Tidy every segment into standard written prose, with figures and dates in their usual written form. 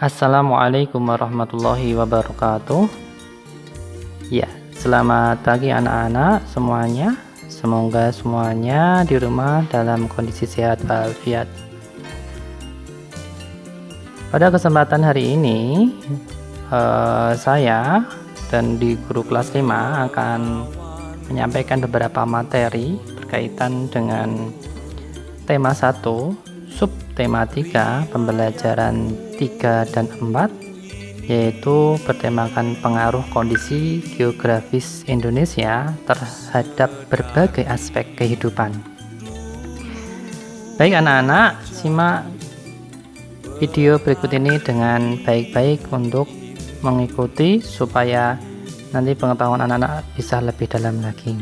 Assalamualaikum warahmatullahi wabarakatuh. Ya, selamat pagi anak-anak semuanya. Semoga semuanya di rumah dalam kondisi sehat walafiat. Pada kesempatan hari ini, saya dan di guru kelas 5 akan menyampaikan beberapa materi berkaitan dengan tema 1, subtema 3, pembelajaran 3 dan 4, yaitu bertemakan pengaruh kondisi geografis Indonesia terhadap berbagai aspek kehidupan. Baik anak-anak, simak video berikut ini dengan baik-baik untuk mengikuti supaya nanti pengetahuan anak-anak bisa lebih dalam lagi.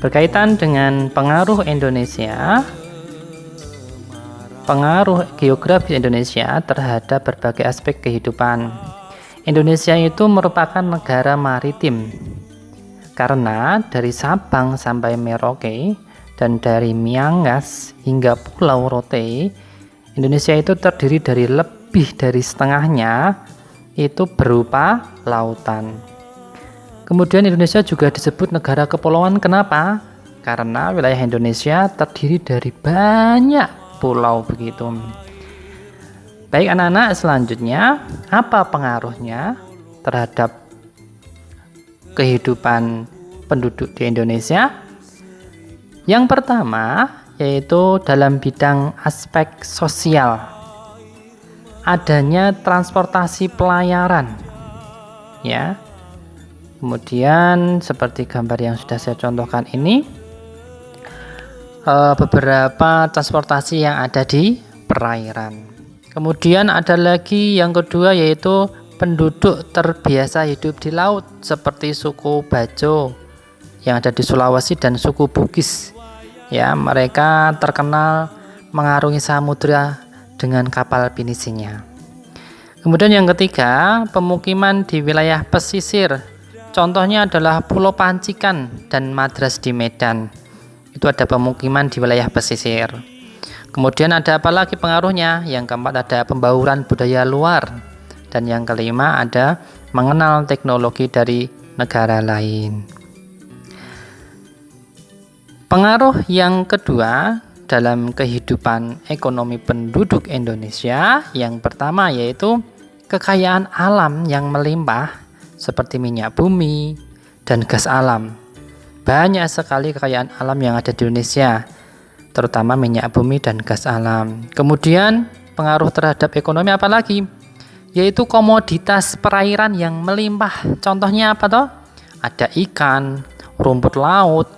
Berkaitan dengan pengaruh geografis Indonesia terhadap berbagai aspek kehidupan. Indonesia itu merupakan negara maritim karena dari Sabang sampai Merauke dan dari Miangas hingga Pulau Rote, Indonesia itu terdiri dari lebih dari setengahnya itu berupa lautan. Kemudian Indonesia juga disebut negara kepulauan. Kenapa? Karena wilayah Indonesia terdiri dari banyak pulau begitu. Baik anak-anak, selanjutnya apa pengaruhnya terhadap kehidupan penduduk di Indonesia? Yang pertama yaitu dalam bidang aspek sosial, adanya transportasi pelayaran, ya. Kemudian seperti gambar yang sudah saya contohkan ini, beberapa transportasi yang ada di perairan. Kemudian ada lagi yang kedua yaitu penduduk terbiasa hidup di laut seperti suku Bajo yang ada di Sulawesi dan suku Bugis. Ya, mereka terkenal mengarungi samudra dengan kapal pinisinya. Kemudian yang ketiga, pemukiman di wilayah pesisir. Contohnya adalah Pulau Pancikan dan Madras di Medan. Itu ada pemukiman di wilayah pesisir. Kemudian ada apa lagi pengaruhnya? Yang keempat ada pembauran budaya luar. Dan yang kelima ada mengenal teknologi dari negara lain. Pengaruh yang kedua dalam kehidupan ekonomi penduduk Indonesia, yang pertama yaitu kekayaan alam yang melimpah seperti minyak bumi dan gas alam. Banyak sekali kekayaan alam yang ada di Indonesia, terutama minyak bumi dan gas alam. Kemudian pengaruh terhadap ekonomi apa lagi? Yaitu komoditas perairan yang melimpah. Contohnya apa toh? Ada ikan, rumput laut.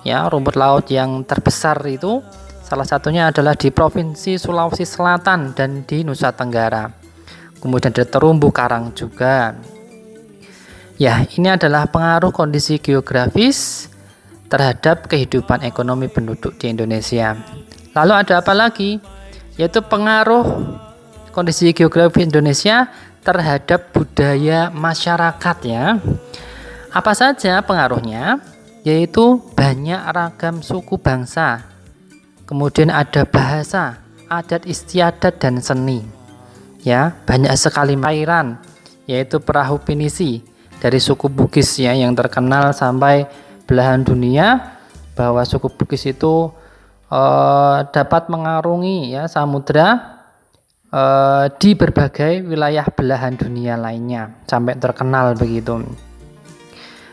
Ya, rumput laut yang terbesar itu salah satunya adalah di Provinsi Sulawesi Selatan dan di Nusa Tenggara. Kemudian ada terumbu karang juga. Ya, ini adalah pengaruh kondisi geografis terhadap kehidupan ekonomi penduduk di Indonesia. Lalu ada apa lagi? Yaitu pengaruh kondisi geografi Indonesia terhadap budaya masyarakat, ya. Apa saja pengaruhnya? Yaitu banyak ragam suku bangsa. Kemudian ada bahasa, adat istiadat dan seni. Ya, banyak sekali perairan, yaitu perahu pinisi dari suku Bugis, ya, yang terkenal sampai belahan dunia bahwa suku Bugis itu dapat mengarungi, ya, samudra di berbagai wilayah belahan dunia lainnya sampai terkenal begitu.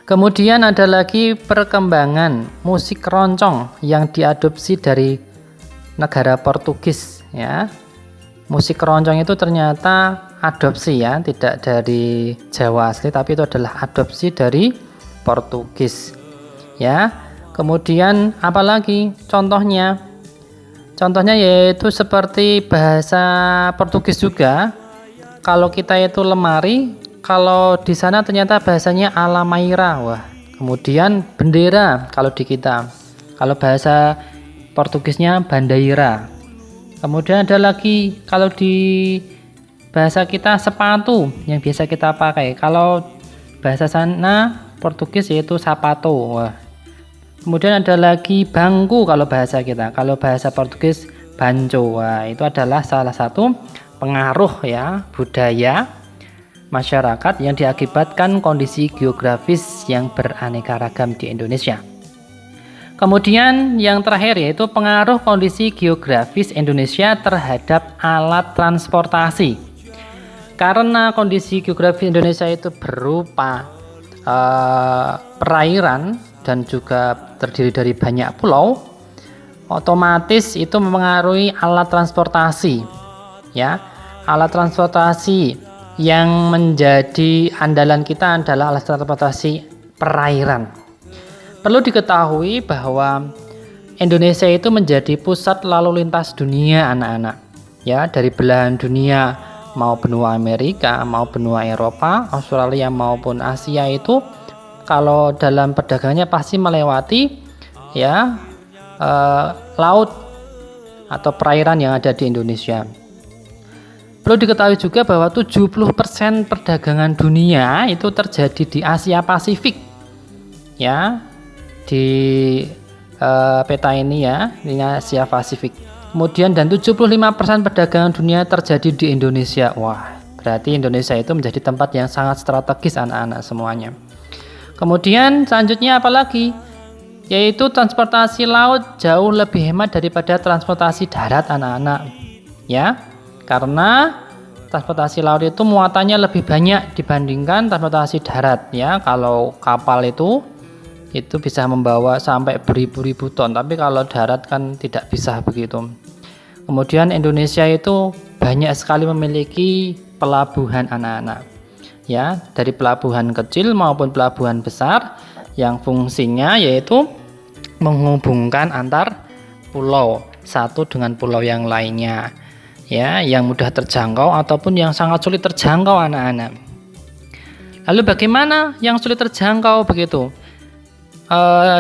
Kemudian ada lagi perkembangan musik keroncong yang diadopsi dari negara Portugis, ya. Musik keroncong itu ternyata adopsi, ya, tidak dari Jawa asli tapi itu adalah adopsi dari Portugis. Ya, kemudian apalagi contohnya yaitu seperti bahasa Portugis juga. Kalau kita itu lemari, kalau di sana ternyata bahasanya alamaira. Wah, kemudian bendera kalau di kita, kalau bahasa Portugisnya bandeira. Kemudian ada lagi kalau di bahasa kita sepatu yang biasa kita pakai, kalau bahasa sana Portugis yaitu sapato. Wah. Kemudian ada lagi bangku kalau bahasa kita. Kalau bahasa Portugis banco. Wah, itu adalah salah satu pengaruh ya budaya masyarakat yang diakibatkan kondisi geografis yang beraneka ragam di Indonesia. Kemudian yang terakhir yaitu pengaruh kondisi geografis Indonesia terhadap alat transportasi. Karena kondisi geografis Indonesia itu berupa perairan dan juga terdiri dari banyak pulau, otomatis itu mempengaruhi alat transportasi. Ya, alat transportasi yang menjadi andalan kita adalah alat transportasi perairan. Perlu diketahui bahwa Indonesia itu menjadi pusat lalu lintas dunia anak-anak. Ya, dari belahan dunia mau benua Amerika, mau benua Eropa, Australia maupun Asia itu kalau dalam perdagangannya pasti melewati ya laut atau perairan yang ada di Indonesia. Perlu diketahui juga bahwa 70% perdagangan dunia itu terjadi di Asia Pasifik. Ya, di peta ini ya, ini Asia Pasifik. Kemudian dan 75% perdagangan dunia terjadi di Indonesia. Wah, berarti Indonesia itu menjadi tempat yang sangat strategis anak-anak semuanya. Kemudian selanjutnya apalagi? Yaitu transportasi laut jauh lebih hemat daripada transportasi darat anak-anak. Ya, karena transportasi laut itu muatannya lebih banyak dibandingkan transportasi darat ya. Kalau kapal itu bisa membawa sampai beribu-ribu ton, tapi kalau darat kan tidak bisa begitu. Kemudian Indonesia itu banyak sekali memiliki pelabuhan anak-anak ya, dari pelabuhan kecil maupun pelabuhan besar yang fungsinya yaitu menghubungkan antar pulau satu dengan pulau yang lainnya ya, yang mudah terjangkau ataupun yang sangat sulit terjangkau anak-anak. Lalu bagaimana yang sulit terjangkau begitu?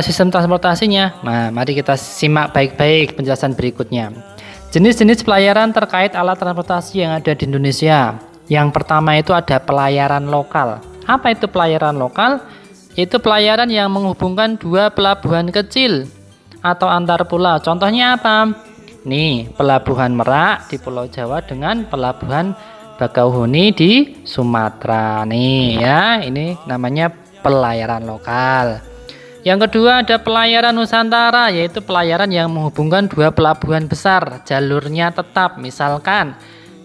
Sistem transportasinya. Nah, mari kita simak baik-baik penjelasan berikutnya. Jenis-jenis pelayaran terkait alat transportasi yang ada di Indonesia. Yang pertama itu ada pelayaran lokal. Apa itu pelayaran lokal? Itu pelayaran yang menghubungkan dua pelabuhan kecil atau antar pulau. Contohnya apa? Nih, pelabuhan Merak di Pulau Jawa dengan pelabuhan Bakauheni di Sumatera. Nih ya, ini namanya pelayaran lokal. Yang kedua ada pelayaran Nusantara, yaitu pelayaran yang menghubungkan dua pelabuhan besar, jalurnya tetap. Misalkan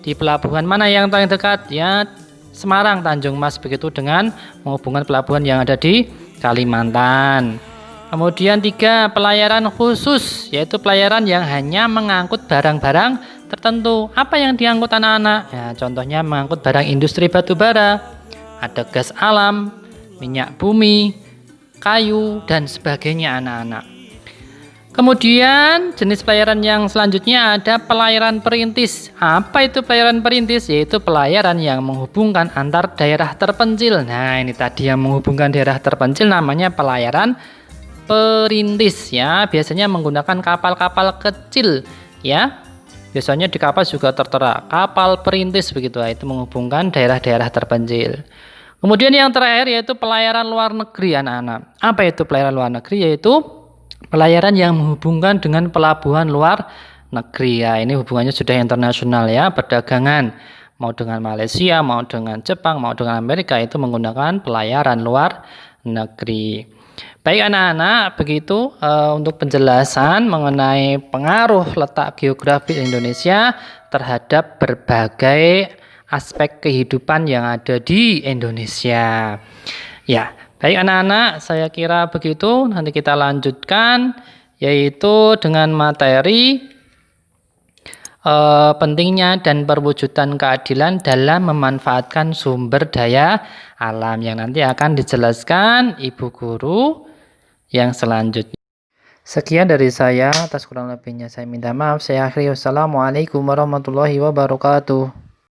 di pelabuhan mana yang paling dekat? Ya, Semarang, Tanjung Mas begitu, dengan menghubungkan pelabuhan yang ada di Kalimantan. Kemudian tiga, pelayaran khusus, yaitu pelayaran yang hanya mengangkut barang-barang tertentu. Apa yang diangkut anak-anak? Ya, contohnya mengangkut barang industri batubara, ada gas alam, minyak bumi, kayu, dan sebagainya anak-anak. Kemudian jenis pelayaran yang selanjutnya ada pelayaran perintis. Apa itu pelayaran perintis? Yaitu pelayaran yang menghubungkan antar daerah terpencil. Nah, ini tadi yang menghubungkan daerah terpencil namanya pelayaran perintis ya. Biasanya menggunakan kapal-kapal kecil ya. Biasanya di kapal juga tertera kapal perintis begitu. Itu menghubungkan daerah-daerah terpencil. Kemudian yang terakhir yaitu pelayaran luar negeri anak-anak. Apa itu pelayaran luar negeri? Yaitu pelayaran yang menghubungkan dengan pelabuhan luar negeri ya. Ini hubungannya sudah internasional ya, perdagangan mau dengan Malaysia, mau dengan Jepang, mau dengan Amerika itu menggunakan pelayaran luar negeri. Baik anak-anak, begitu untuk penjelasan mengenai pengaruh letak geografis Indonesia terhadap berbagai aspek kehidupan yang ada di Indonesia. Ya, baik anak-anak, saya kira begitu. Nanti kita lanjutkan yaitu dengan materi pentingnya dan perwujudan keadilan dalam memanfaatkan sumber daya alam yang nanti akan dijelaskan Ibu Guru yang selanjutnya. Sekian dari saya, atas kurang lebihnya saya minta maaf. Saya akhiri. Wassalamualaikum warahmatullahi wabarakatuh.